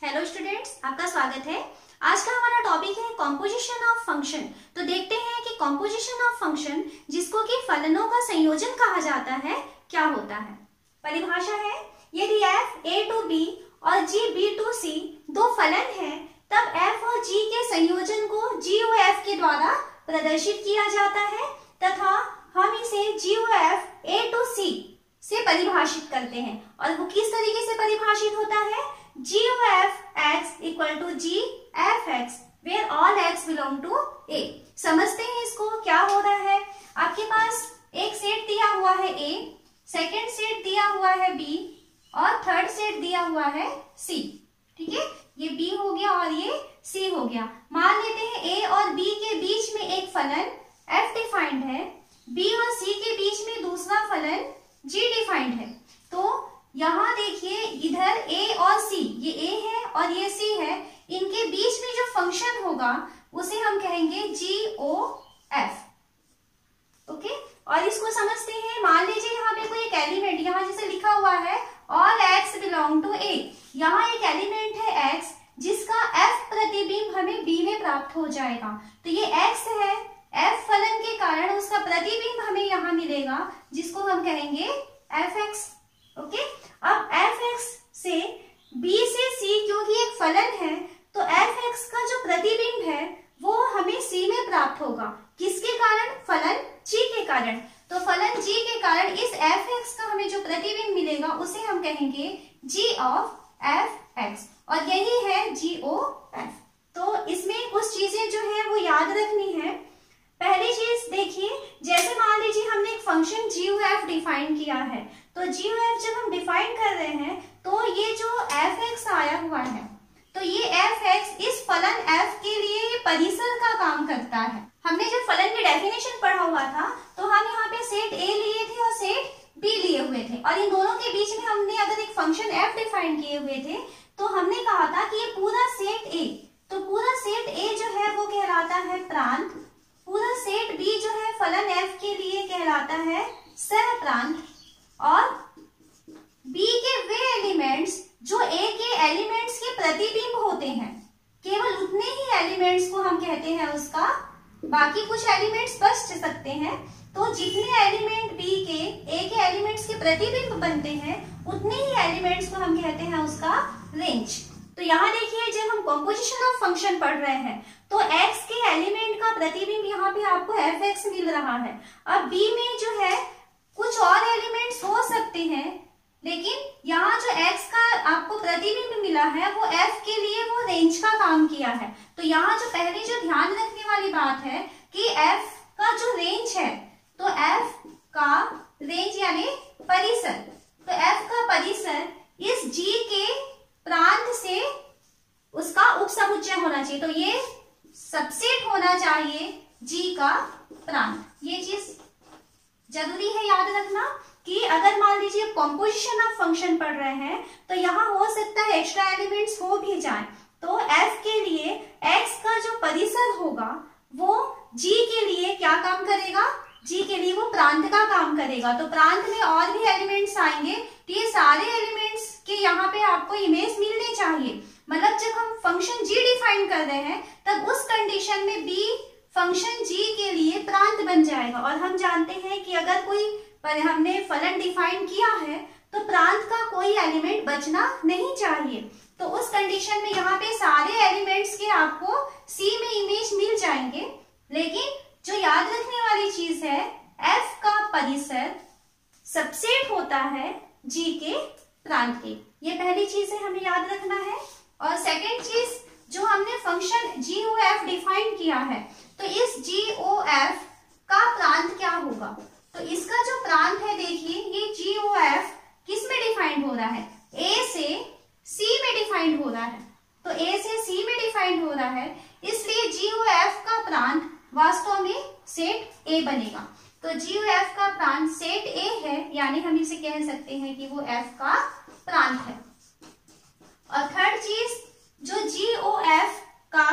Hello students, आपका स्वागत है। आज का हमारा टॉपिक है कॉम्पोजिशन ऑफ फंक्शन। तो देखते हैं कि कॉम्पोजिशन ऑफ फंक्शन, जिसको कि फलनों का संयोजन कहा जाता है, क्या होता है। परिभाषा है, यदि f a to b और g b to c दो फलन हैं, तब f और g के संयोजन को GOF के द्वारा प्रदर्शित किया जाता है तथा हम इसे GOF a to c से परिभाषित करते हैं। और वो किस तरीके से परिभाषित होता है? GOF x equal to GFX where all x belong to A। समझते हैं इसको, क्या हो रहा है। आपके पास एक सेट दिया हुआ है A, सेकेंड सेट दिया हुआ है B और थर्ड सेट दिया हुआ है C। ठीक है, ये B हो गया और ये C हो गया। मान लेते हैं A और B के बीच में एक फलन F डिफाइंड है, B और C के बीच में दूसरा फलन G डिफाइंड है। तो यहाँ देखिए, इधर A और C, ये A है और ये C है, इनके बीच में जो फंक्शन होगा उसे हम कहेंगे GOF। ओके, और इसको समझते हैं। मान लीजिए यहाँ पे कोई एक एलिमेंट, यहाँ जैसे लिखा हुआ है all x belong to A, यहाँ एक एलिमेंट है x जिसका F प्रतिबिंब हमें B में प्राप्त हो जाएगा। तो ये x है, F फलन के कारण उसका प्रतिबिंब हमें यहाँ मिलेगा, जिसको हम कहेंगे fx। ओके, अब fx से b से c क्योंकि एक फलन है, तो fx का जो प्रतिबिंब है वो हमें c में प्राप्त होगा। किसके कारण? फलन g के कारण। तो फलन g के कारण इस fx का हमें जो प्रतिबिंब मिलेगा उसे हम कहेंगे g ऑफ fx, और यही है GOF। तो इसमें कुछ चीजें जो है वो याद रखनी है। पहली चीज देखिए, जैसे मान लीजिए हमने एक फंक्शन GOF डिफाइन किया है, तो GOF जब हम डिफाइन कर रहे हैं तो ये जो fx आया हुआ है, तो ये fx इस फलन f के लिए परिसर का काम करता है। हमने जब फलन की डेफिनेशन पढ़ा हुआ था तो हम यहाँ पे सेट A लिए थे और सेट B लिए हुए थे, और इन दोनों के बीच में हमने अगर एक फंक्शन f डिफाइन किए हुए थे तो हमने कहा था कि ये पूरा सेट A, तो पूरा सेट A जो है वो कहलाता है प्रांत, पूरा सेट B जो है फलन f के लिए कहलाता है सह प्रांत, और B के वे एलिमेंट्स जो A के एलिमेंट्स के प्रतिबिंब होते हैं, केवल उतने ही एलिमेंट्स को हम कहते हैं उसका, बाकी कुछ एलिमेंट्स बच सकते हैं। तो जितने एलिमेंट B के A के एलिमेंट्स के प्रतिबिंब बनते हैं उतने ही एलिमेंट्स को हम कहते हैं उसका रेंज। तो यहाँ देखिए, जब हम कॉम्पोजिशन ऑफ फंक्शन पढ़ रहे हैं तो x के एलिमेंट का प्रतिबिंब यहाँ पे आपको fx मिल रहा है। अब B में जो है कुछ और एलिमेंट्स हो सकते हैं, लेकिन यहाँ जो x का आपको प्रतिबिंब मिला है वो f के लिए वो रेंज का काम किया है। तो यहाँ जो पहले जो ध्यान रखने वाली बात है कि f का जो रेंज है, तो f का रेंज यानी परिसर, तो f का परिसर इस g के प्रांत से उसका उपसमुच्चय होना चाहिए। तो ये सबसेट होना चाहिए g का प्रांत। ये चीज जरूरी है याद रखना कि अगर मान लीजिए कॉम्पोजिशन ऑफ फंक्शन पढ़ रहे हैं तो यहाँ हो सकता है एक्स्ट्रा एलिमेंट्स हो भी जाएं, तो f के लिए x का जो परिसर होगा वो g के लिए क्या काम करेगा? g के लिए वो प्रांत का काम करेगा। तो प्रांत में और भी एलिमेंट्स आएंगे, तो ये सारे एलिमेंट्स के यहाँ पे आपको इमेज मिलने चाहिए। मतलब जब हम फंक्शन g डिफाइन कर रहे हैं तब उस कंडीशन में b फंक्शन g के लिए प्रांत बन जाएगा। और हम जानते हैं कि अगर कोई हमने फलन डिफाइन किया है तो प्रांत का कोई एलिमेंट बचना नहीं चाहिए। तो उस कंडीशन में यहाँ पे सारे एलिमेंट्स के आपको C में इमेज मिल जाएंगे। लेकिन जो याद रखने वाली चीज है, F का परिसर सबसेट होता है G के प्रांत के। ये पहली चीज है, हमें याद रखना है। और सेकेंड चीज, जो हमने फंक्शन GOF डिफाइन किया है, तो इस GOF का प्रांत क्या होगा? तो इसका जो प्रांत है देखिए, ये GOF किस में डिफाइंड हो रहा है? A से C में डिफाइंड हो रहा है। तो A से C में डिफाइंड हो रहा है, इसलिए GOF का प्रांत वास्तव में सेट A बनेगा। तो GOF का प्रांत सेट A है, यानी हम इसे कह सकते हैं कि वो F का प्रांत है। और थर्ड चीज, जो GOF का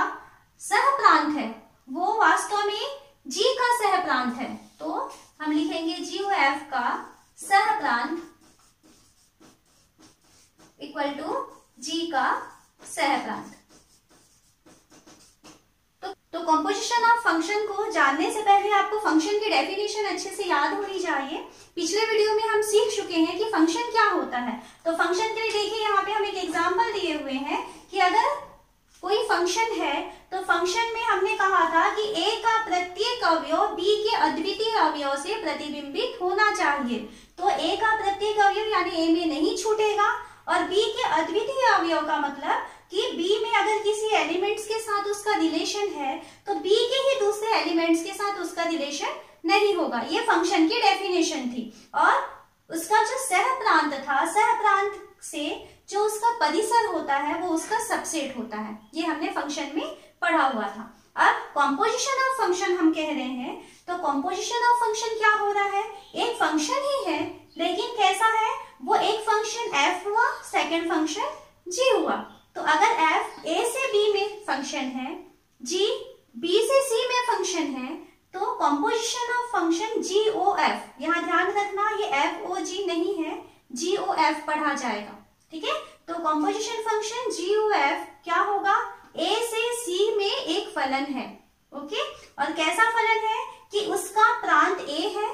सह प्रांत है वो वास्तव में G का सह प्रांत है। तो हम लिखेंगे GOF का सह प्रांत इक्वल टू G का सहप्रांत। तो कॉम्पोजिशन ऑफ फंक्शन को जानने से पहले आपको फंक्शन की डेफिनेशन अच्छे से याद होनी चाहिए। पिछले वीडियो में हम सीख चुके हैं कि फंक्शन क्या होता है। तो फंक्शन के लिए देखिए यहाँ पे हम एक एग्जांपल दिए हुए हैं कि अगर कोई फंक्शन है तो फंक्शन में हमने कहा था कि a का प्रत्येक अवयव b के अद्वितीय अवयव से प्रतिबिंबित होना चाहिए। तो a का प्रत्येक अवयव यानी a में नहीं छूटेगा और b के अद्वितीय अवयव का मतलब कि b में अगर किसी एलिमेंट्स के साथ उसका रिलेशन है तो b के ही दूसरे एलिमेंट्स के साथ उसका रिलेशन नहीं होगा। ये फंक्शन की डेफिनेशन थी। और उसका जो सहप्रांत था, सहप्रांत से जो उसका परिसर होता है वो उसका सबसेट होता है। ये हमने फंक्शन में पढ़ा हुआ था। अब कॉम्पोजिशन ऑफ फंक्शन हम कह रहे हैं, तो कॉम्पोजिशन ऑफ फंक्शन क्या हो रहा है, एक फंक्शन ही है लेकिन कैसा है, वो एक फंक्शन f हुआ, सेकंड फंक्शन g हुआ। तो अगर f a से b में फंक्शन है, g b से c में फंक्शन है, तो कॉम्पोजिशन ऑफ फंक्शन GOF, यहाँ ध्यान रखना ये FOG नहीं है, GOF पढ़ा जाएगा, ठीक है। तो कॉम्पोजिशन फंक्शन GOF क्या होगा, A से C में एक फलन है, ओके। और कैसा फलन है कि उसका प्रांत A है,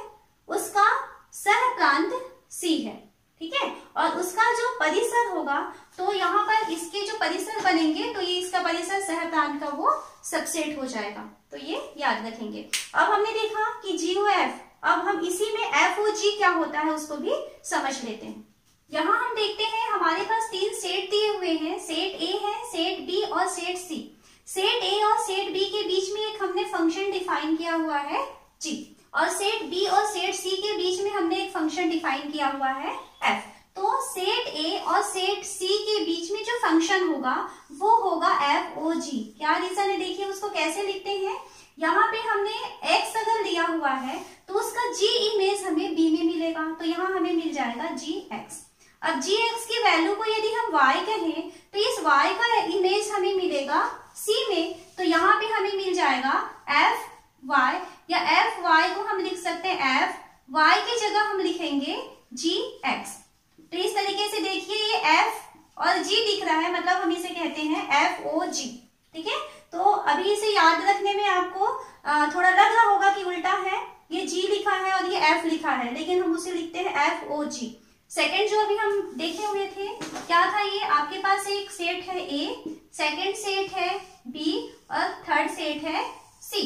उसका सहप्रांत C है, ठीक है। और उसका जो परिसर होगा, तो यहाँ पर इसके जो परिसर बनेंगे तो ये इसका परिसर सहप्रांत का वो सबसेट हो जाएगा। तो ये याद रखेंगे। अब हमने देखा कि GOF, अब हम इसी में FOG क्या होता है उसको भी समझ लेते हैं। यहाँ हम देखते हैं हमारे पास तीन सेट दिए हुए हैं, सेट A है, सेट B और सेट C। सेट A और सेट B के बीच में एक हमने फंक्शन डिफाइन किया हुआ है G, और सेट B और सेट C के बीच में हमने एक फंक्शन डिफाइन किया हुआ है F। तो सेट A और सेट C के बीच में जो फंक्शन होगा वो होगा FOG। क्या रीजन है, देखिए उसको कैसे लिखते हैं। यहाँ पे हमने x अगर लिया हुआ है तो उसका g इमेज हमें b में मिलेगा, तो यहाँ हमें मिल जाएगा gx। अब gx की वैल्यू को यदि हम y कहें तो इस y का इमेज हमें मिलेगा c में, तो यहाँ पे हमें मिल जाएगा fy, या fy को हम लिख सकते हैं fy की जगह हम लिखेंगे gx। तो इस तरीके से देखिए ये f और g दिख रहा है, मतलब हम इसे कहते हैं FOG, ठीक है। तो अभी इसे याद रखने में आपको थोड़ा लग रहा होगा कि उल्टा है, ये G लिखा है और ये F लिखा है, लेकिन हम उसे लिखते हैं FOG। सेकंड जो अभी हम देखे हुए थे क्या था, ये आपके पास एक सेट है A, सेकंड सेट है B और थर्ड सेट है C।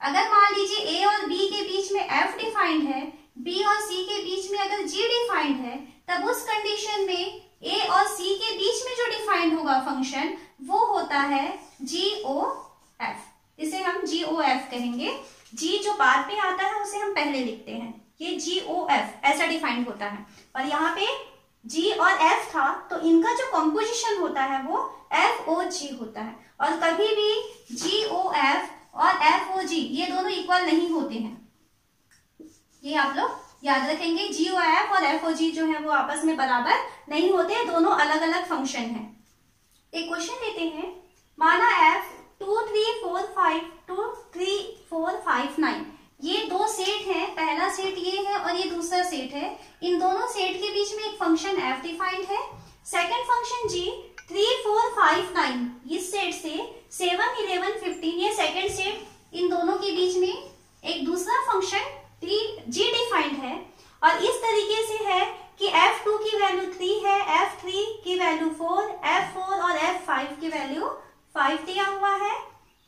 अगर मान लीजिए A और B के बीच में F डिफाइंड है, B और C के बीच में अगर G डिफाइंड है, तब उस कंडीशन में A और C के बीच में जो डिफाइंड होगा फंक्शन वो होता है GOF। इसे हम GOF कहेंगे। G जो बाद में आता है उसे हम पहले लिखते हैं, ये GOF ऐसा डिफाइंड होता है। और यहाँ पे G और F था तो इनका जो कॉम्पोजिशन होता है वो FOG होता है। और कभी भी GOF और FOG ये दोनों इक्वल नहीं होते हैं, ये आप लोग याद रखेंगे। GOF और FOG जो है वो आपस में बराबर नहीं होते, दोनों अलग अलग फंक्शन है। एक क्वेश्चन लेते हैं, माना f 2 3 4 5 2 3 4 5 9 ये दो सेट हैं, पहला सेट ये है और ये दूसरा सेट है। इन दोनों सेट के बीच में एक फंक्शन f डिफाइंड है, सेकंड फंक्शन g 3 4 5 9 इस सेट से 7 11 15 ये सेकंड सेट, इन दोनों के बीच में एक दूसरा फंक्शन g डिफाइंड है। और इस तरीके से है कि f2 की वैल्यू 3 है, f3 की वैल्यू 4, f4 और f5 की वैल्यू 5 दिया हुआ है,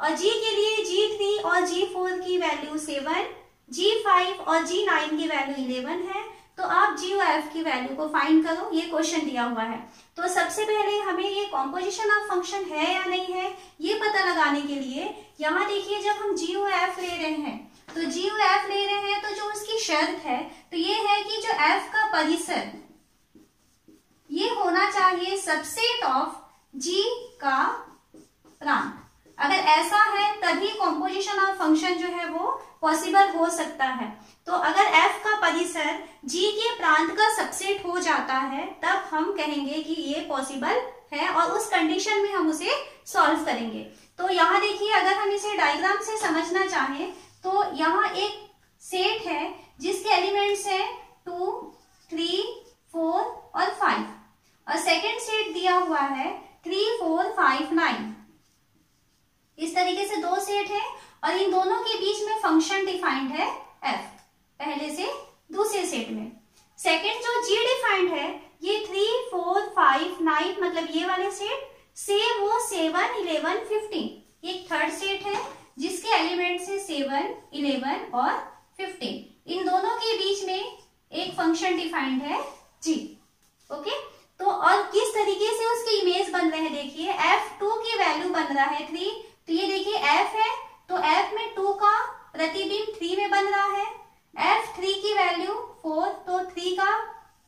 और g के लिए g3 और g4 की वैल्यू 7, g5 और g9 की वैल्यू 11 है। तो आप g और f की वैल्यू को फाइंड करो, ये क्वेश्चन दिया हुआ है। तो सबसे पहले हमें ये कॉम्पोजिशन ऑफ फंक्शन है या नहीं है ये पता लगाने के लिए यहाँ देखिए, जब हम g और f ले रहे हैं तो g और f ले रहे हैं तो जो उसकी शर्त है तो ये है कि जो f का परिसर ये होना चाहिए सबसेट ऑफ g का प्रांत। अगर ऐसा है तभी कॉम्पोजिशन ऑफ फंक्शन जो है वो पॉसिबल हो सकता है। तो अगर f का परिसर g के प्रांत का सबसेट हो जाता है तब हम कहेंगे कि ये पॉसिबल है, और उस कंडीशन में हम उसे सॉल्व करेंगे। तो यहाँ देखिए, अगर हम इसे डायग्राम से समझना चाहें तो यहाँ एक सेट है जिसके एलिमेंट्स हैं 2 3 4 और 5, और सेकंड सेट दिया हुआ है 3 4 5 फंक्शन डिफाइंड है f, पहले से दूसरे सेट में। सेकंड जो g डिफाइंड है, ये 3, 4, 5, 9 मतलब ये वाले सेट से वो 7, 11, 15, ये थर्ड सेट है जिसके एलिमेंट्स है 7, 11 और 15। इन दोनों के बीच में एक फंक्शन डिफाइंड है g। ओके, तो और किस तरीके से उसके इमेज बन रहे हैं देखिए, f2 की वैल्यू बन रहा है 3, तो ये देखिए f है तो f में 2 का प्रतिबिंब 3 में बन रहा है, f3 की वैल्यू 4 तो 3 का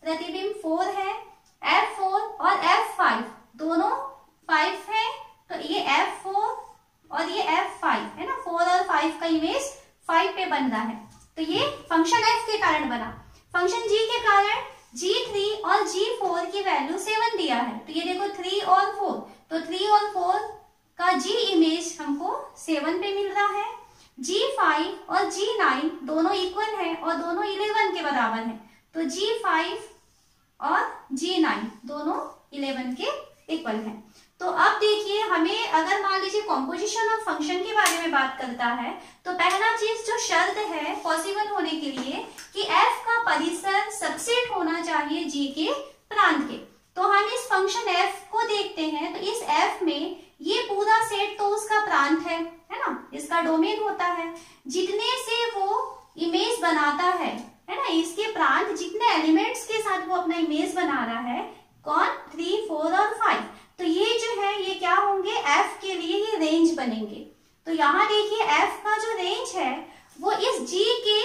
प्रतिबिंब 4 है, f4 और f5 दोनों 5 है तो ये f4 और ये f5 है ना, 4 और 5 का इमेज 5 पे बन रहा है। तो ये फंक्शन f के कारण बना। फंक्शन g के कारण g3 और g4 की वैल्यू 7 दिया है, तो ये देखो 3 और 4, तो 3 और 4 का g इमेज हमको 7 पे मिल रहा है। g5 और g9 दोनों इक्वल है और दोनों 11 के बराबर है, तो g5 और g9 दोनों 11 के इक्वल है। तो अब देखिए, हमें अगर मान लीजिए कॉम्पोजिशन ऑफ फंक्शन के बारे में बात करता है तो पहला चीज जो शर्त है पॉसिबल होने के लिए कि f का परिसर सबसेट होना चाहिए g के प्रांत के। तो हम इस फंक्शन f को देखते हैं, तो इस f में ये पूरा सेट तो उसका प्रांत है ना, इसका डोमेन होता है। जितने से वो इमेज बनाता है ना, इसके प्रांत जितने एलिमेंट्स के साथ वो अपना इमेज बना रहा है, कौन, 3, 4 और 5, तो ये जो है ये क्या होंगे, f के लिए ये रेंज बनेंगे। तो यहाँ देखिए f का जो रेंज है वो इस g के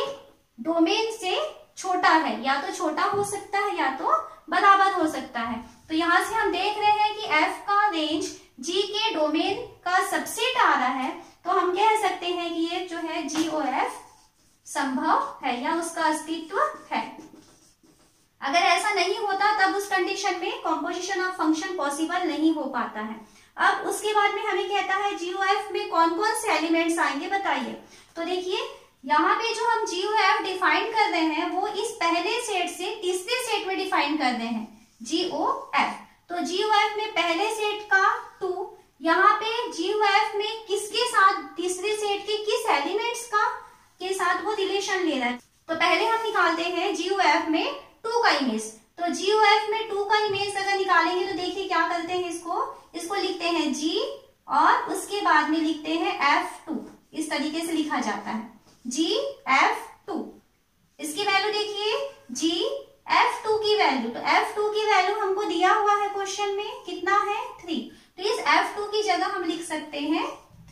डोमेन से छोटा है, या तो छोटा हो सकता है या तो बराबर हो सकता है। तो यहाँ से हम देख रहे हैं कि f का रेंज g के डोमेन का सबसेट आ रहा है, तो हम कह सकते हैं कि ये जो है GOF संभव है या उसका अस्तित्व है। अगर ऐसा नहीं होता तब उस कंडीशन में कॉम्पोजिशन ऑफ फंक्शन पॉसिबल नहीं हो पाता है। अब उसके बाद में हमें कहता है GOF में कौन कौन से एलिमेंट्स आएंगे बताइए। तो देखिए यहाँ पे जो हम GOF डिफाइन कर रहे हैं वो इस पहले सेट से तीसरे सेट में डिफाइन कर रहे हैं GOF। तो GOF में पहले सेट का 2, यहाँ पे GOF में किसके साथ, तीसरे सेट के किस एलिमेंट्स का के साथ वो रिलेशन ले रहा है। तो पहले हम निकालते हैं GOF में 2 का इमेज। तो GOF में 2 का इमेज अगर निकालेंगे तो देखिए क्या करते हैं, इसको लिखते हैं G और उसके बाद में लिखते हैं F2, इस तरीके से लिखा जाता है GF2। इसकी वैल्यू देखिए GF2 की वैल्यू, तो F2 की वैल्यू हमको दिया हुआ है क्वेश्चन में, कितना है 3, तो इस F2 की जगह हम लिख सकते हैं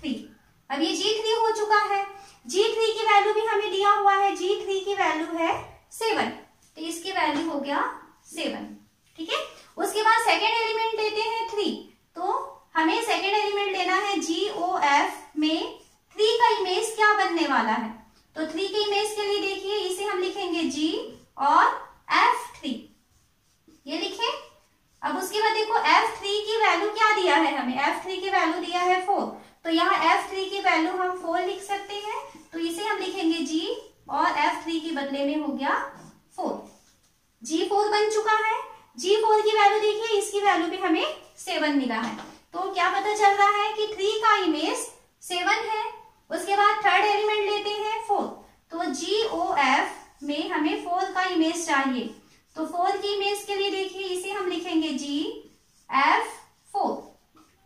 3। अब ये G3 हो चुका है, G3 की वैल्यू भी हमें दिया हुआ है, G3 की वैल्यू है 7, तो इसकी वैल्यू हो गया 7, ठीक है। उसके बाद सेकेंड एलिमेंट लेते हैं 3, तो हमें सेकेंड एलिमेंट लेना है GOF में 3 का इमेज क्या बनने वाला है। तो 3 के इमेज के लिए देखिए इसे हम लिखेंगे G और F3, ये लिखे। अब उसके बाद देखो F3 की वैल्यू क्या दिया है हमें, F3 की वैल्यू दिया है 4, तो यहाँ F3 की वैल्यू हम 4 लिख सकते हैं, तो इसे हम लिखेंगे G और F3 के बदले में हो गया 4, G4 बन चुका है। G4 की वैल्यू देखिए, इसकी वैल्यू भी हमें 7 मिला है, तो क्या पता चल रहा है कि 3 का इमेज 7 है। उसके बाद थर्ड एलिमेंट लेते हैं 4, तो GOF में हमें 4 का इमेज चाहिए, तो 4 की इमेज के लिए देखिए इसे हम लिखेंगे GF4।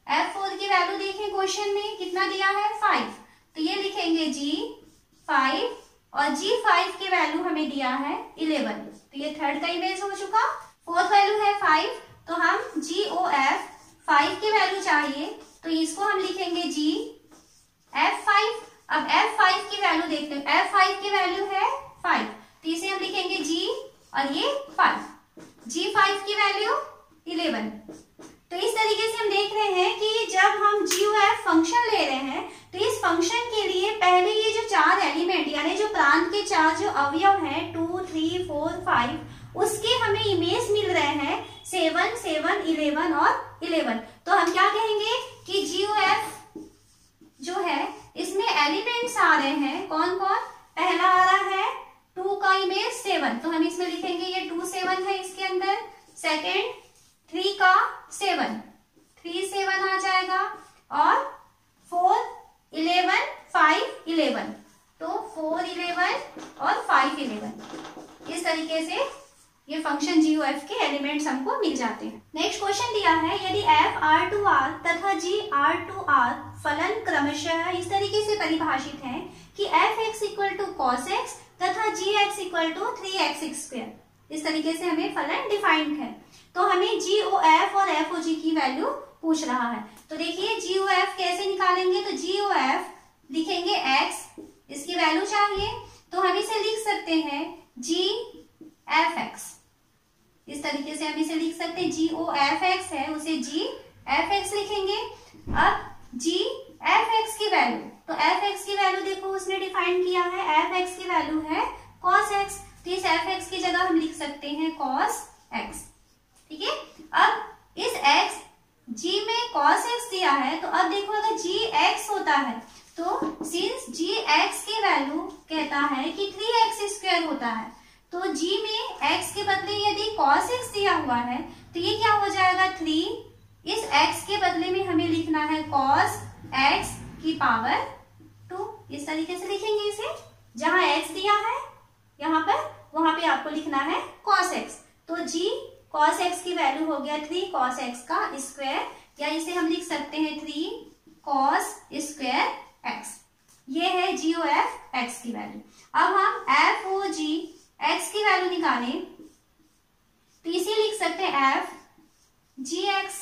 F4 की वैल्यू देखें क्वेश्चन में कितना दिया है 5, तो ये लिखेंगे G5 और G5 की वैल्यू हमें दिया है 11, तो ये थर्ड का इमेज हो चुका। फोर्थ वैल्यू है 5, तो हम GOF 5 की वैल्यू चाहिए, तो इसको हम लिखेंगे GF5। अब F5 की वैल्यू देखते हैं, F5 की वैल्यू है 5, तो इसे हम लिखेंगे G और ये 5, G5 की वैल्यू 11। तो इस तरीके से हम देख रहे हैं कि जब हम GOF फंक्शन ले रहे हैं तो इस फंक्शन के लिए पहले ये जो 4 एलिमेंट यानी जो प्रांत के 4 जो अवयव हैं 2, 3, 4, 5, उसके हमें इमेज मिल रहे हैं 7, 7, 11 और 11। तो हम क्या कहेंगे कि GOF जो है इसमें एलिमेंट्स आ रहे हैं, कौन कौन, पहला आ रहा है 2 का इमेज 7, तो हम इसमें लिखेंगे ये 2, 7 है इसके अंदर। सेकेंड 3 का 7, 3, 7 आ जाएगा, और 4, 11, 5, 11, तो 4, 11 और 5, 11 इस तरीके से ये फंक्शन जी एफ के एलिमेंट्स हमको मिल जाते हैं। नेक्स्ट क्वेश्चन दिया है, यदि एफ आर टू आर तथा जी आर टू आर फलन क्रमशः इस तरीके से परिभाषित है कि F x equal to cos x तथा g x equal to 3x square, इस तरीके से हमें फलन डिफाइंड है। तो हमें जी ओ एफ और एफ ओ जी की वैल्यू पूछ रहा है। तो देखिए जी ओ एफ कैसे निकालेंगे, तो जी ओ एफ लिखेंगे x, इसकी वैल्यू चाहिए तो हम इसे लिख सकते हैं जी एफ एक्स, इस तरीके से हम इसे लिख सकते हैं। जी ओ एफ एक्स है उसे जी एफ एक्स लिखेंगे। अब जी एफ एक्स की वैल्यू, तो एफ एक्स की वैल्यू देखो उसने डिफाइन किया है, एफ एक्स की वैल्यू है कॉस एक्स, तो इस एफ एक्स की जगह हम लिख सकते हैं कॉस एक्स। ठीक है, अब इस एक्स जी में कॉस एक्स दिया है, तो अब देखो अगर जी एक्स होता है तो सिंस जी एक्स की वैल्यू कहता है कि 3x स्क्वायर होता है, तो g में x के बदले यदि cos x दिया हुआ है तो ये क्या हो जाएगा 3, इस x के बदले में हमें लिखना है cos x की पावर 2, इस तरीके से लिखेंगे इसे। जहां x दिया है यहाँ पर, वहां पे आपको लिखना है cos x, तो g cos x की वैल्यू हो गया 3 cos x का स्क्वायर, या इसे हम लिख सकते हैं 3 cos स्क्वायर x। ये है जी ओ एफ एक्स की वैल्यू। अब हम एफ ओ जी एक्स की वैल्यू निकालें तो इसे लिख सकते हैं एफ जी एक्स।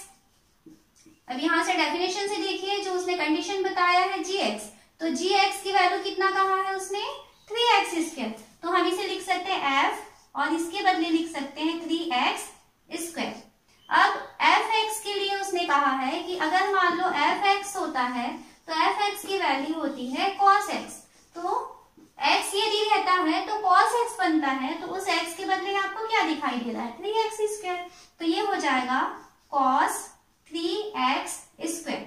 अब यहां से डेफिनेशन से देखिए जो उसने कंडीशन बताया है जी एक्स, तो जी एक्स की वैल्यू कितना कहा है उसने 3x स्क्वायर, तो हम इसे लिख सकते हैं एफ और इसके बदले लिख सकते हैं 3x स्क्वायर। अब एफ एक्स के लिए उसने कहा है कि अगर मान लो एफ एक्स होता है तो एफ एक्स की वैल्यू होती है कॉस एक्स, तो x यदि रहता है तो cos x बनता है, तो उस x के बदले आपको क्या दिखाई दे रहा है 3x स्क्वायर, तो ये हो जाएगा cos 3x स्क्वायर।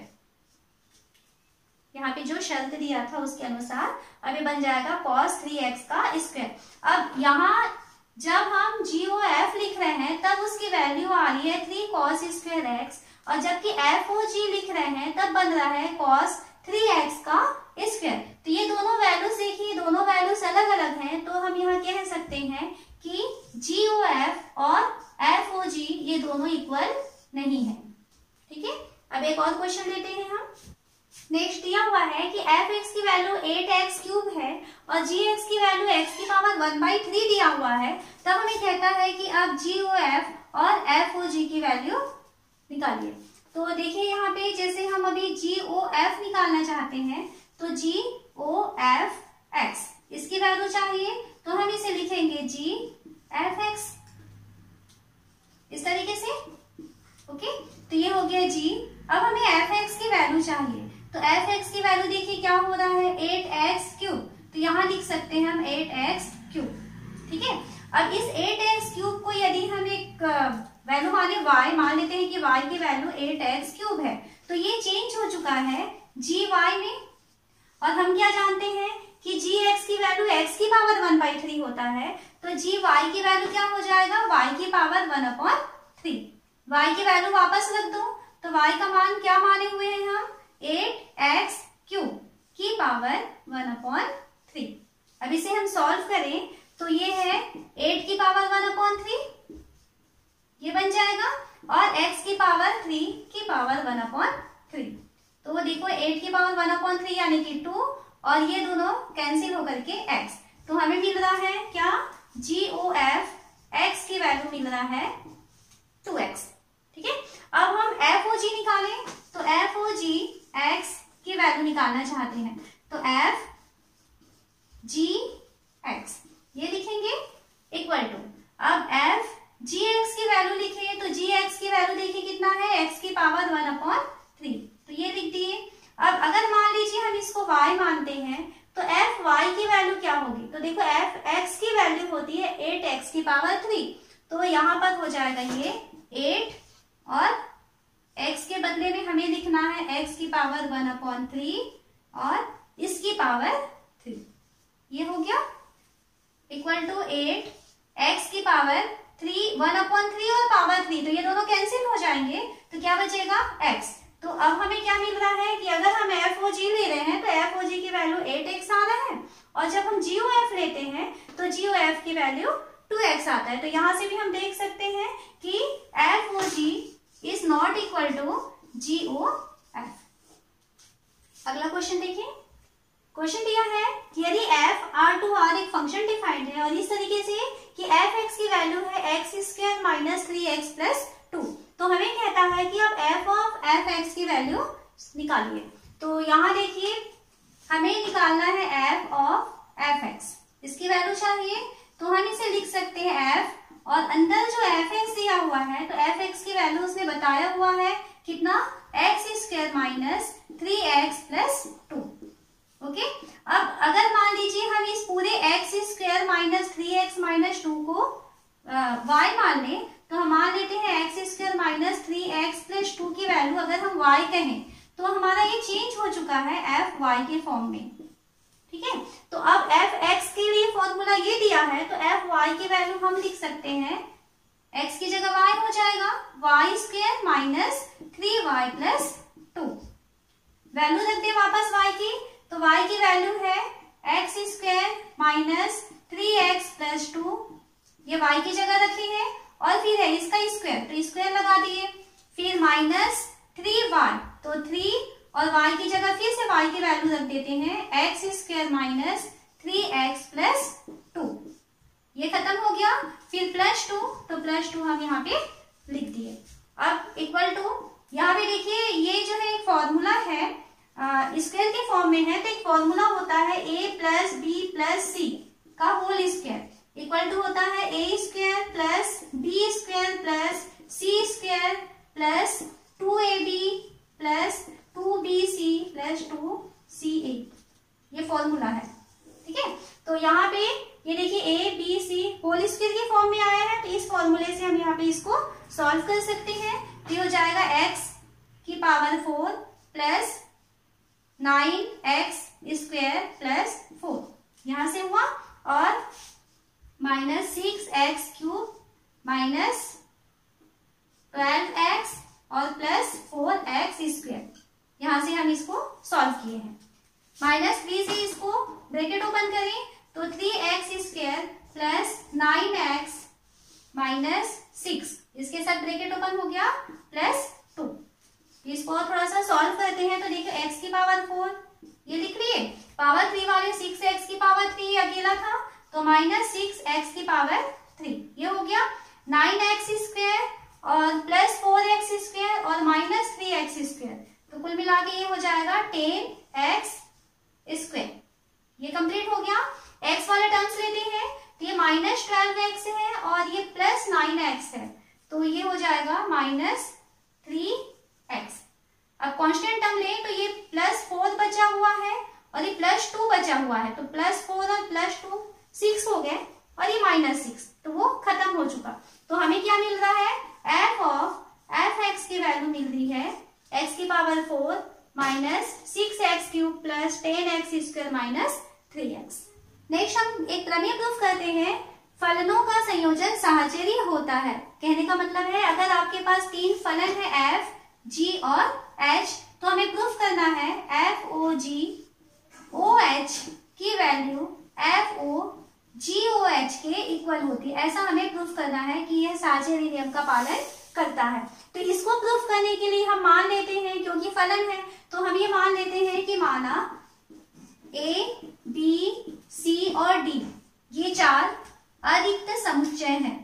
यहाँ पे जो शर्त दिया था उसके अनुसार अब ये बन जाएगा cos 3x का स्क्वायर। अब यहाँ जब हम जी ओ एफ लिख रहे हैं तब उसकी वैल्यू आ रही है 3 cos स्क्वायर x, और जबकि एफ ओ जी लिख रहे हैं तब बन रहा है cos 3x का स्क्वायर। तो ये दोनों वैल्यूज देखिए, दोनों वैल्यूज अलग अलग हैं, तो हम यहाँ कह सकते हैं कि जी ओ एफ और एफ ओ जी ये दोनों इक्वल नहीं है। ठीक है, अब एक और क्वेश्चन लेते हैं हम। नेक्स्ट दिया हुआ है कि एफ एक्स की वैल्यू 8x क्यूब है और जी एक्स की वैल्यू x की पावर 1/3 दिया हुआ है, तब हमें कहता है कि अब जी ओ एफ और एफ ओ जी की वैल्यू निकालिए। तो देखिए यहाँ पे जैसे हम अभी जी ओ एफ निकालना चाहते हैं, तो जी ओ एफ एक्स इसकी वैल्यू चाहिए, तो हम इसे लिखेंगे जी एफ एक्स इस तरीके से। ओके, तो ये हो गया जी। अब हमें एफ एक्स की वैल्यू चाहिए, तो एफ एक्स की वैल्यू देखिए क्या हो रहा है 8x क्यूब, तो यहाँ लिख सकते हैं हम 8x क्यूब। ठीक है, अब इस 8x क्यूब को यदि हम एक वैल्यू माने y, मान लेते हैं कि y की वैल्यू 8x क्यूब है, तो ये चेंज हो चुका है gy में, और हम क्या जानते हैं कि gx की वैल्यू x की पावर 1/3 होता है, तो gy की वैल्यू क्या हो जाएगा y की पावर 1/3। y की वैल्यू वापस रख दो, तो y का मान क्या माने हुए हैं हम 8x क्यूब की पावर 1/3। अब इसे हम सॉल्व करें तो ये है 8 की पावर 1/3 ये बन जाएगा, और x की पावर 3 की पावर 1/3, तो वो देखो 8 की पावर 1/3 यानी कि 2, और ये दोनों कैंसिल होकर के x, तो हमें मिल रहा है क्या जी ओ एफ x की वैल्यू मिल रहा है 2x। ठीक है, अब हम एफ ओ जी निकालें, तो एफ ओ जी x की वैल्यू निकालना चाहते हैं, तो एफ जी एक्स ये लिखेंगे इक्वल टू, अब एफ जी एक्स की वैल्यू लिखे, तो जी एक्स की वैल्यू देखिए कितना है x की पावर 1/3, तो ये लिख दिए। अब अगर मान लीजिए हम इसको y मानते हैं, तो एफ y की वैल्यू क्या होगी, तो देखो एफ x की वैल्यू होती है 8x की पावर 3, तो यहाँ पर हो जाएगा ये 8, और x के बदले में हमें लिखना है x की पावर 1/3 और इसकी पावर 3, ये हो गया इक्वल टू 8 x की पावर 3 1/3 और पावर 3, तो ये दोनों कैंसिल हो जाएंगे, तो क्या बचेगा x, तो अब हमें क्या मिल रहा है कि अगर हम एफ ओ जी ले रहे हैं तो एफ ओ जी की वैल्यू 8x आ रहा है, और जब हम जी ओ एफ लेते हैं तो जी ओ एफ की वैल्यू 2x आता है। तो यहाँ से भी हम देख सकते हैं कि F O G is not equal to G O F. अगला क्वेश्चन देखिए। क्वेश्चन दिया है कि यदि एफ आर टू आर एक फंक्शन डिफाइंड है और इस तरीके से कि एफ एक्स की वैल्यू है X square minus 3x plus 2, तो हमें कहता है कि अब एफ ऑफ एफ एक्स की वैल्यू निकालिए। तो यहाँ देखिए हमें निकालना है एफ ऑफ एफ एक्स, इसकी वैल्यू चाहिए, तो हम इसे लिख सकते हैं एफ, और अंदर जो एफ एक्स दिया हुआ है तो एफ एक्स की वैल्यू उसने बताया हुआ है कितना, x square minus 3x plus 2। Okay, अब अगर मान लीजिए हम इस पूरे x square minus 3x minus 2 को y मान लें, तो हम मान लेते हैं x square minus 3x plus 2 की वैल्यू अगर हम y कहें तो हमारा ये चेंज हो चुका है एफ वाई के फॉर्म में। ठीक है, तो अब एफ एक्स के लिए फॉर्मूला ये दिया है, तो एफ वाई की वैल्यू हम लिख सकते हैं, एक्स की जगह y हो जाएगा Y square minus 3y plus 2। Value रख दे वापस y की, तो y की वैल्यू है X square minus 3x plus 2, ये y की जगह रखे हैं, और फिर है इसका स्क्वायर, तो स्क्वायर लगा दिए, फिर माइनस 3y, तो 3 और y की जगह फिर से y की वैल्यू रख देते हैं x square minus 3x plus 2, ये खत्म हो गया, फिर प्लस 2, तो प्लस 2 हम यहाँ पे लिख दिए। अब इक्वल टू यहाँ पे देखिए ये जो है एक फॉर्मूला है स्क्वायर के फॉर्म में है, तो एक फॉर्मूला होता है a plus B plus C का होल स्क्वायर इक्वल टू होता है a square plus B square plus C square plus 2ab plus 2bc plus 2ca, ये फॉर्मूला है। ठीक है, तो यहाँ पे ये देखिए a b c whole square के फॉर्म में आया है, तो इस फॉर्मूले से हम यहाँ पे इसको सॉल्व कर सकते हैं। तो ये हो जाएगा x की power 4 plus 9x square plus 4, यहां से हुआ, और minus 6x cube minus 12x और प्लस 4x स्क्वायर, यहां से हम इसको सॉल्व किए हैं। माइनस 3 से इसको ब्रैकेट ओपन करें तो 3x square plus 9x minus 6, इसके साथ ब्रैकेट ओपन हो गया प्लस 2। इसको थोड़ा सा सॉल्व करते हैं, तो देखो x की पावर 4 ये लिख लिए, पावर 3 वाले 6x की पावर 3 अकेला था, तो माइनस 6x की पावर 3, ये हो गया 9x स्क्वायर और प्लस 4x स्क्वायर और माइनस 3x स्क्वायर, तो कुल मिला के ये हो जाएगा 10x स्क्वायर। ये कंप्लीट हो गया। x वाले टर्म्स लेते हैं, तो ये माइनस 12x है और ये प्लस 9x है, तो ये हो जाएगा माइनस 3x। अब कांस्टेंट टर्म लें तो ये प्लस 4 बचा हुआ है और ये प्लस 2 बचा हुआ है, तो प्लस 4 और प्लस 2 6 हो गए, और ये माइनस 6, तो वो खत्म हो चुका। तो हमें क्या मिल रहा है, एफ ऑफ एफ एक्स की वैल्यू मिल रही है एक्स की power 4 minus 6x cube plus 10x square minus 3x। Next हम एक प्रमेय प्रूफ करते हैं, फलनों का संयोजन साहचर्य होता है। कहने का मतलब है अगर आपके पास 3 फलन है f, g और h, तो हमें प्रूफ करना है f o g o h की value f o g o h के इक्वल होती है। ऐसा हमें प्रूफ करना है कि यह साहचर्य नियम का पालन करता है। तो इसको प्रूफ करने के लिए हम मान लेते हैं, क्योंकि फलन है तो हम ये मान लेते हैं कि माना a, b, c और d ये 4 अरिक्त समुच्चय हैं,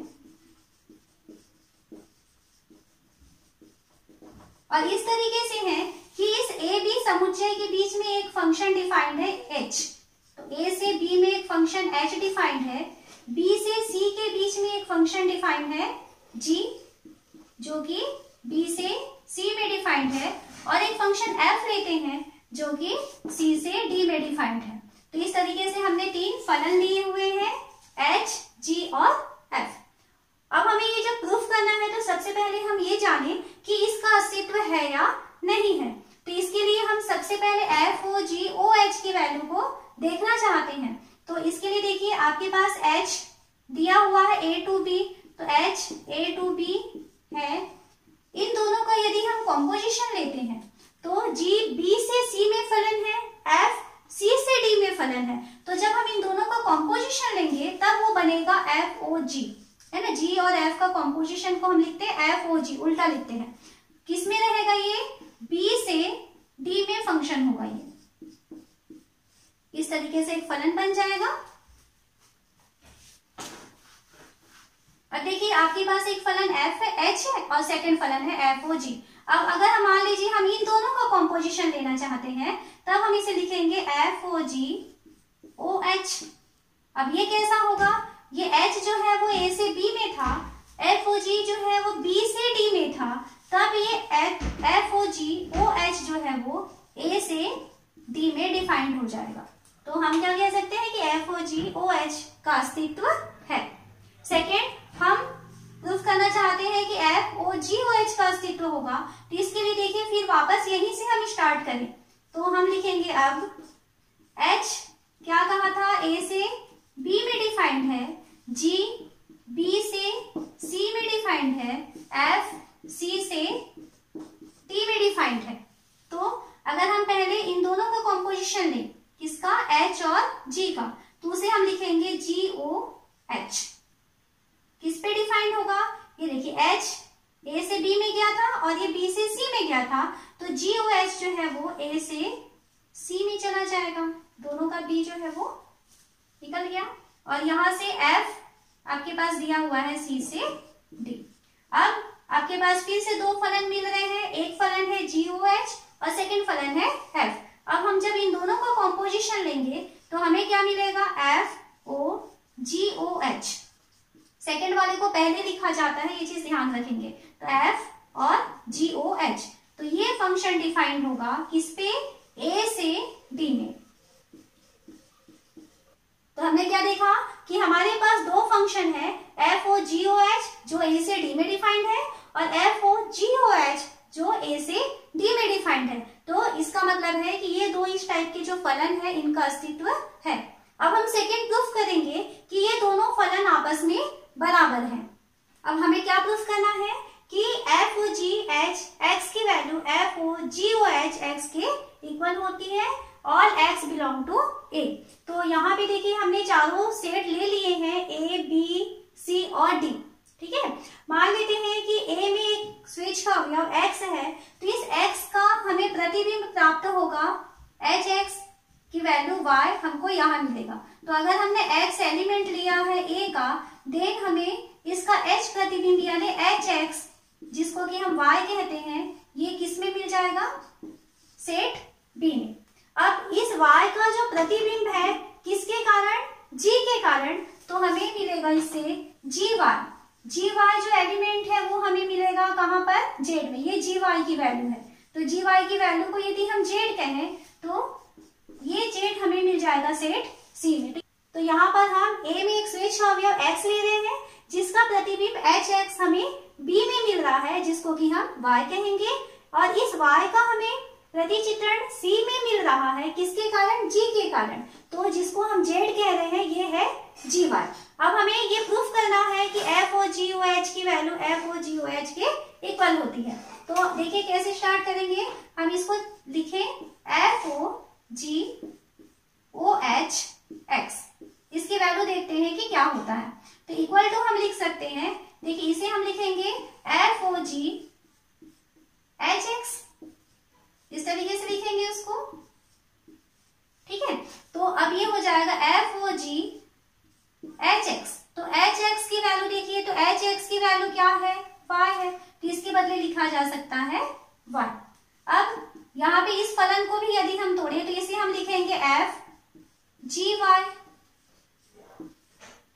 और इस तरीके से है कि इस a b समुच्चय के बीच में एक फंक्शन डिफाइंड है h, तो a से b में एक फंक्शन h डिफाइंड है, b से c के बीच में एक फंक्शन डिफाइंड है g, जो कि b से c में डिफाइंड है, और एक फंक्शन f लेते हैं जो कि c से d में डिफाइंड है। तो इस तरीके से हमने 3 फलन लिए हुए हैं h, g और f। अब हमें ये जब प्रूफ करना है तो सबसे पहले हम ये जाने कि इसका अस्तित्व है या नहीं है। तो इसके लिए हम सबसे पहले f o g o h की वैल्यू को देखना चाहते हैं। तो इसके लिए देखिए आपके पास h दिया हुआ है a to b, तो h a to b है इन दोनों का यदि हम कॉम्पोजिशन लेते हैं तो जी बी से सी में फलन है, एफ सी से डी में फलन है, तो जब हम इन दोनों का कॉम्पोजिशन लेंगे तब वो बनेगा एफ ओ जी, है ना। जी और एफ का कॉम्पोजिशन को हम लिखते हैं एफ ओ जी, उल्टा लिखते हैं। किस में रहेगा ये, बी से डी में फंक्शन होगा ये, इस तरीके से एक फलन बन जाएगा। अब देखिए आपके पास एक फलन एफ है, एच है, और सेकंड फलन है एफ ओ जी। अब अगर हम मान लीजिए हम इन दोनों का कॉम्पोजिशन लेना चाहते हैं तब हम इसे लिखेंगे F O G O H. अब ये कैसा होगा, ये एच जो है वो ए से बी में था, एफ ओ जी जो है वो बी से डी में था, तब ये F O G O H जो है वो ए से डी में डिफाइंड हो जाएगा। तो हम क्या कह सकते हैं कि F O G O H का अस्तित्व है। सेकेंड, हम प्रूफ करना चाहते हैं कि F O G O H का अस्तित्व होगा, तो इसके लिए देखिए फिर वापस यहीं से हम स्टार्ट करें तो हम लिखेंगे अब एच क्या कहा था, ए से बी में डिफाइंड है, जी बी से सी में डिफाइंड है, एफ सी से टी में डिफाइंड है। तो अगर हम पहले इन दोनों का कॉम्पोजिशन लें, किसका, एच और जी का, तो उसे हम लिखेंगे जी ओ एच। किस पे डिफाइंड होगा, ये देखिए एच ए से बी में गया था और ये बी से सी में गया था, तो जी ओ एच जो है वो ए से सी में चला जाएगा, दोनों का बी जो है वो निकल गया। और यहां से एफ आपके पास दिया हुआ है सी से डी। अब आपके पास फिर से दो फलन मिल रहे हैं, एक फलन है जी ओ एच और सेकेंड फलन है एफ। अब हम जब इन दोनों का कॉम्पोजिशन लेंगे तो हमें क्या मिलेगा, F O G O H. Second वाले को पहले लिखा जाता है, ये चीज ध्यान रखेंगे। तो एफ और जी ओ एच, तो ये फंक्शन डिफाइंड होगा किस पे, ए से डी में। तो हमने क्या देखा कि हमारे पास दो फंक्शन है, F O G O H जो ए से डी में डिफाइंड है और F O G O H जो ए से डी में डिफाइंड है। तो इसका मतलब है कि ये दो इस टाइप के जो फलन है इनका अस्तित्व है। अब हम सेकेंड प्रूफ करेंगे कि ये दोनों फलन आपस में बराबर है। अब हमें क्या प्रूफ करना है कि F O G H X की value F O G O H X के इक्वल होती है और एक्स बिलोंग टू ए। तो यहाँ पे देखिए हमने चारों सेट ले लिए हैं, ए बी सी और डी, ठीक है। मान लेते हैं कि ए में एक स्विच का अवयव एक्स है, तो इस एक्स का हमें प्रतिबिंब प्राप्त होगा, एच एक्स की वैल्यू y हमको यहाँ मिलेगा। तो अगर हमने x एलिमेंट लिया है a का, देन हमें इसका h प्रतिबिंब यानी एच एक्स जिसको कि हम y कहते हैं, ये किस में मिल जाएगा, सेट b में। अब इस y का जो प्रतिबिंब है किसके कारण, g के कारण, तो हमें मिलेगा इससे gy। जो एलिमेंट है वो हमें मिलेगा कहाँ पर, z में। ये gy की वैल्यू है, तो gy की वैल्यू को यदि हम z कहें तो ये z हमें मिल जाएगा सेट c में। तो यहाँ पर हम a में एक स्विच का अवयव x ले रहे हैं जिसका प्रतिबिंब एच एक्स हमें b में मिल रहा है जिसको कि हम y कहेंगे, और इस y का हमें प्रतिचित्रण c में मिल रहा है किसके कारण, g के कारण। तो जिसको हम z कह रहे हैं ये है gy। अब हमें ये प्रूफ करना है कि F O G O H की value F O G O H के इक्वल होती है। तो देखिए कैसे स्टार्ट करेंगे, हम इसको लिखें F O G O H x, इसकी वैल्यू देखते हैं कि क्या होता है। तो इक्वल टू हम लिख सकते हैं, देखिए इसे हम लिखेंगे F O G H X, इस तरीके से लिखेंगे उसको, ठीक है। तो अब ये हो जाएगा F O G H X. तो एच एक्स की वैल्यू देखिए, तो एच एक्स की वैल्यू क्या है, y है, तो इसके बदले लिखा जा सकता है y। अब यहाँ पे इस फलन को भी यदि हम तोड़े तो इसे हम लिखेंगे एफ जी वाई,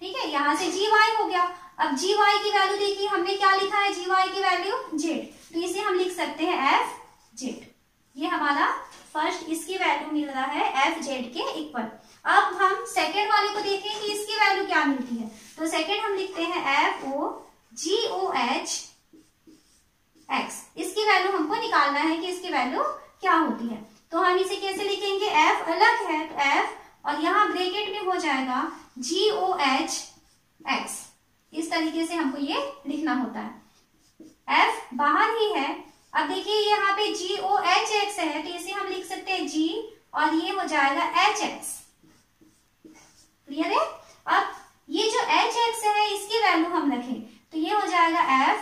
ठीक है, यहां से जी वाई हो गया। अब जी वाई की वैल्यू देखिए हमने क्या लिखा है, जी वाई की वैल्यू जेड, तो इसे हम लिख सकते हैं एफ जेड। ये हमारा फर्स्ट, इसकी वैल्यू मिल रहा है एफ जेड के इक्वल। अब हम सेकेंड वाले को देखें कि इसकी वैल्यू क्या मिलती है, तो सेकेंड हम लिखते हैं F O G O H x. इसकी वैल्यू हमको निकालना है कि इसकी वैल्यू क्या होती है। तो हम इसे कैसे लिखेंगे, एफ अलग है तो एफ और यहाँ ब्रैकेट में हो जाएगा GOH X। इस तरीके से हमको ये लिखना होता है। एफ बाहर ही है। अब देखिए यहाँ पे GOHX है, तो इसे हम लिख सकते हैं G और ये हो जाएगा HX। क्लियर है? अब ये जो HX है इसकी वैल्यू हम रखें तो ये हो जाएगा F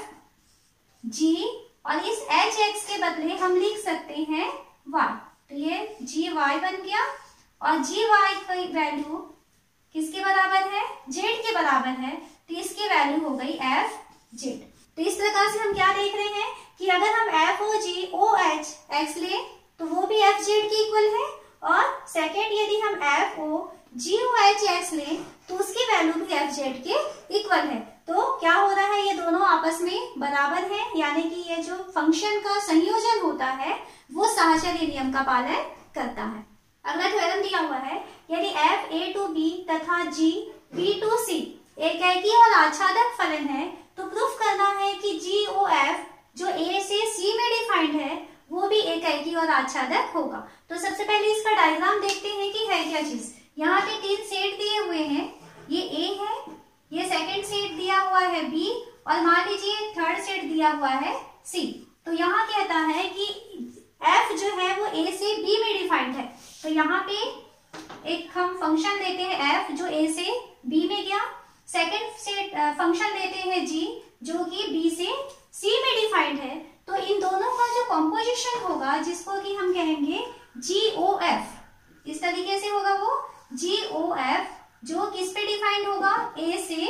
G और इस HX के बदले हम लिख सकते हैं Y, तो ये GY बन गया और GY की वैल्यू किसके बराबर है? Z के बराबर है, तो इसकी वैल्यू हो गई FZ। तो इस प्रकार से हम क्या देख रहे हैं कि अगर हम FOGOHX लें तो वो भी FZ के इक्वल है, और सेकेंड यदि हम FOGOHX लें तो उसकी वैल्यू भी FZ के इक्वल है। तो क्या हो रहा है, ये दोनों आपस में बराबर है, यानी कि ये जो फंक्शन का संयोजन होता है वो साहचर्य नियम का पालन करता है। अगला थ्योरम दिया हुआ है, यदि f a to b तथा g b to c एकैकी और आच्छादक फलन है तो प्रूफ करना है कि GOF जो a से c में डिफाइंड है वो भी एकैकी और आच्छादक होगा। तो सबसे पहले इसका डायग्राम देखते हैं कि है क्या चीज। यहाँ पे 3 सेट दिए हुए हैं, ये A है, ये सेकंड सेट दिया हुआ है B और मान लीजिए थर्ड सेट दिया हुआ है C। तो यहाँ कहता है कि F जो है वो A से B में डिफाइंड है, तो यहाँ पे एक हम फंक्शन लेते हैं F जो A से B में गया, सेकंड सेट फंक्शन लेते हैं G जो कि B से C में डिफाइंड है। तो इन दोनों का जो कॉम्पोजिशन होगा जिसको कि हम कहेंगे GOF, इस तरीके से होगा वो GOF जो किस पे डिफाइंड होगा? A से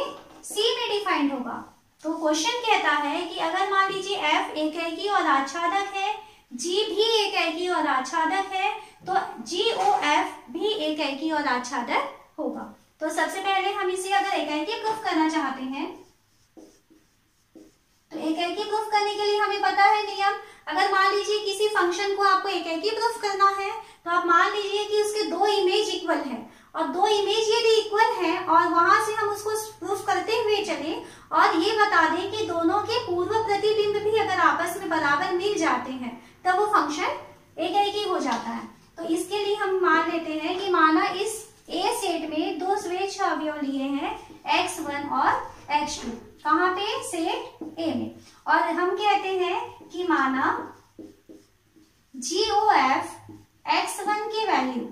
C में डिफाइंड होगा। तो क्वेश्चन कहता है कि अगर मान लीजिए F एकैकी और आच्छादक है, G भी एकैकी और आच्छादक है, तो GOF भी एकैकी और आच्छादक होगा। तो सबसे पहले हम इसे अगर एकैकी प्रूफ करना चाहते हैं तो एकैकी प्रूफ करने के लिए हमें पता है नियम। अगर मान लीजिए किसी फंक्शन को आपको एकैकी प्रूफ करना है तो आप मान लीजिए कि उसके 2 इमेज इक्वल है, और 2 इमेज यदि इक्वल है और वहां से हम उसको प्रूफ करते हुए चले और ये बता दें कि दोनों के पूर्व प्रतिबिंब भी अगर आपस में बराबर मिल जाते हैं तब वो फंक्शन एकैकी हो जाता है। तो इसके लिए हम मान लेते हैं कि माना इस A सेट में 2 स्वेच्छ अवयव लिए हैं x1 और x2, कहाँ पे? सेट A में, और हम कहते हैं कि माना GOF x1 की वैल्यू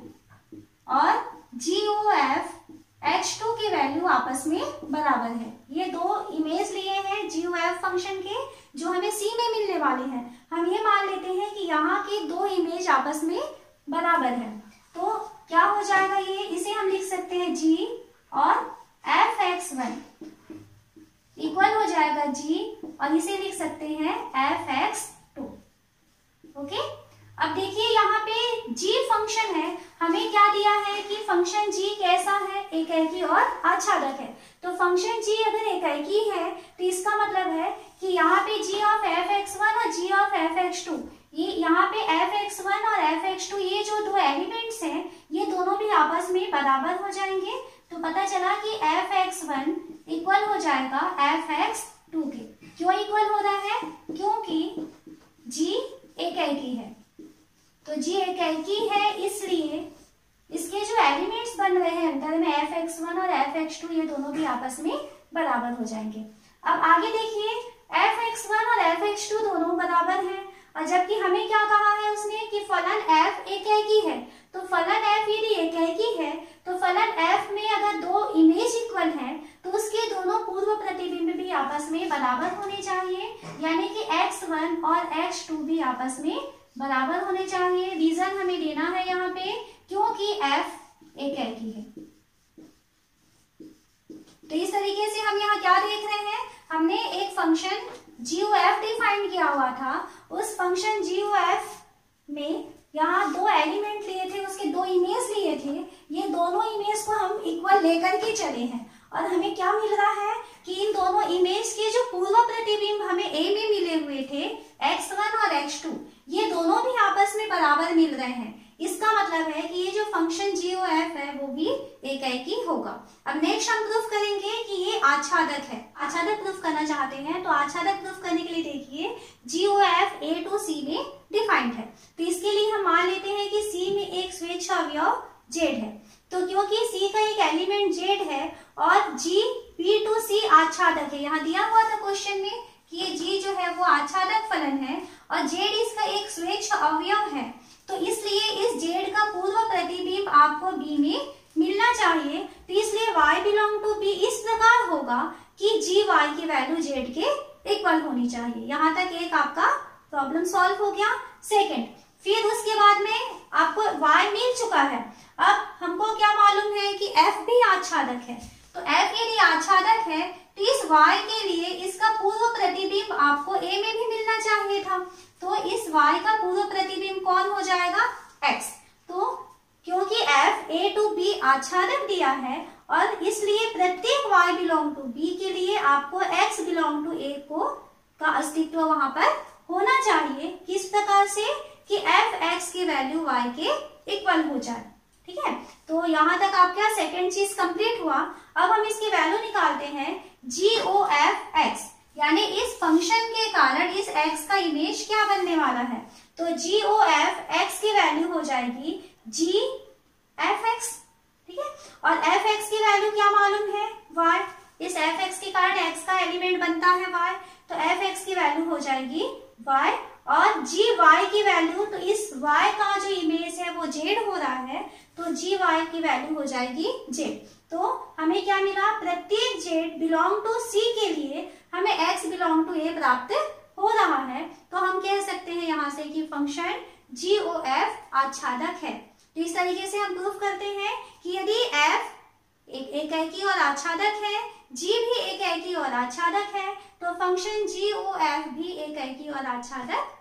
और GOF x2 की वैल्यू आपस में बराबर है। ये 2 इमेज लिए हैं GOF फंक्शन के जो हमें C में मिलने वाले हैं। हम ये मान लेते हैं कि यहाँ के 2 इमेज आपस में बराबर है, तो क्या हो जाएगा ये? इसे हम लिख सकते हैं G और fx1 इक्वल हो जाएगा G और इसे लिख सकते हैं fx2। ओके, अब देखिए यहाँ पे G फंक्शन है, हमें क्या दिया है कि फंक्शन G कैसा है? एकैकी और आच्छादक है। तो फंक्शन G अगर एकैकी है तो इसका मतलब है कि यहाँ पे G ऑफ fx1 और G ऑफ fx2, ये यहाँ पे fx1 और fx2 ये जो 2 एलिमेंट्स हैं ये दोनों भी आपस में बराबर हो जाएंगे। तो पता चला कि fx1 इक्वल हो जाएगा fx2 के। क्यों इक्वल हो रहा है? क्योंकि G एकैकी है। तो G एकैकी है इसलिए इसके जो एलिमेंट्स बन रहे हैं अंदर में fx1 और fx2 ये दोनों भी आपस में बराबर हो जाएंगे। अब आगे देखिए fx1 और fx2 दोनों बराबर हैं, और जबकि हमें क्या कहा है उसने कि फलन f एकैकी है। तो फलन f यदि एकैकी है तो फलन f में अगर 2 इमेज इक्वल है तो उसके दोनों पूर्व प्रतिबिंब भी आपस में बराबर होने चाहिए, यानी कि x1 और x2 भी आपस में बराबर होने चाहिए। रीजन हमें देना है यहाँ पे क्योंकि f एकैकी है। तो इस तरीके से हम यहाँ क्या देख रहे हैं, हमने एक फंक्शन GOF डिफाइन किया हुआ था, उस फंक्शन GOF में यहाँ 2 एलिमेंट लिए थे, उसके 2 इमेज लिए थे, ये दोनों इमेज को हम इक्वल लेकर के चले हैं और हमें क्या मिल रहा है कि इन दोनों इमेज के जो पूर्व प्रतिबिंब हमें A में मिले हुए थे x1 और x2 ये दोनों भी आपस में बराबर मिल रहे हैं। इसका मतलब है कि ये जो फंक्शन GOF है वो भी एकैकी होगा। अब नेक्स्ट हम प्रूफ करेंगे कि ये आच्छादक है। आच्छादक प्रूफ करना चाहते हैं तो आच्छादक प्रूफ करने के लिए देखिए GOF A to C में डिफाइंड है, तो इसके लिए हम मान लेते हैं कि C में एक स्वेच्छ अवयव Z है। तो क्योंकि C का एक एलिमेंट Z है और G B to C आच्छादक है, यहाँ दिया हुआ था क्वेश्चन में कि ये g जो है वो आच्छादक फलन है और z इसका एक स्वेच्छ अवयव है, तो इसलिए इस z का पूर्व प्रतिबिंब आपको b में मिलना चाहिए। तो इसलिए y बिलोंग टू b इस प्रकार होगा कि g y की वैल्यू z के इक्वल होनी चाहिए। यहाँ तक एक आपका प्रॉब्लम सॉल्व हो गया। सेकंड, फिर उसके बाद में आपको y मिल चुका है, अब हमको क्या मालूम है कि f भी आच्छादक है। तो f यदि आच्छादक है तो इस y के लिए इसका पूर्व प्रतिबिंब आपको a में भी मिलना चाहिए था। तो इस y का पूर्व प्रतिबिंब कौन हो जाएगा? x। तो क्योंकि f a टू b आच्छादक दिया है और इसलिए प्रत्येक y बिलोंग टू b के लिए आपको x बिलोंग टू a का अस्तित्व वहां पर होना चाहिए। किस प्रकार से कि f x की वैल्यू y के इक्वल हो जाए। ठीक है, तो यहाँ तक आपका सेकंड चीज कंप्लीट हुआ। अब हम इसकी वैल्यू निकालते हैं GOF x, यानी इस फंक्शन के कारण इस x का इमेज क्या बनने वाला है। तो GOF x की वैल्यू हो जाएगी GFX। ठीक है, और fx की वैल्यू क्या मालूम है? y। इस fx के कारण x का एलिमेंट बनता है y, तो fx की वैल्यू हो जाएगी y और gy की वैल्यू, तो इस y का जो इमेज है वो z हो रहा है, तो gy की वैल्यू हो जाएगी z। तो हमें क्या मिला? प्रत्येक z बिलोंग टू c के लिए हमें x बिलोंग टू a प्राप्त हो रहा है। तो हम कह सकते हैं यहाँ से कि फंक्शन GOF आच्छादक है। तो इस तरीके से हम प्रूफ करते हैं कि यदि f एक एकैकी और आच्छादक है, g भी एकैकी और आच्छादक है, तो फंक्शन GOF भी एकैकी और आच्छादक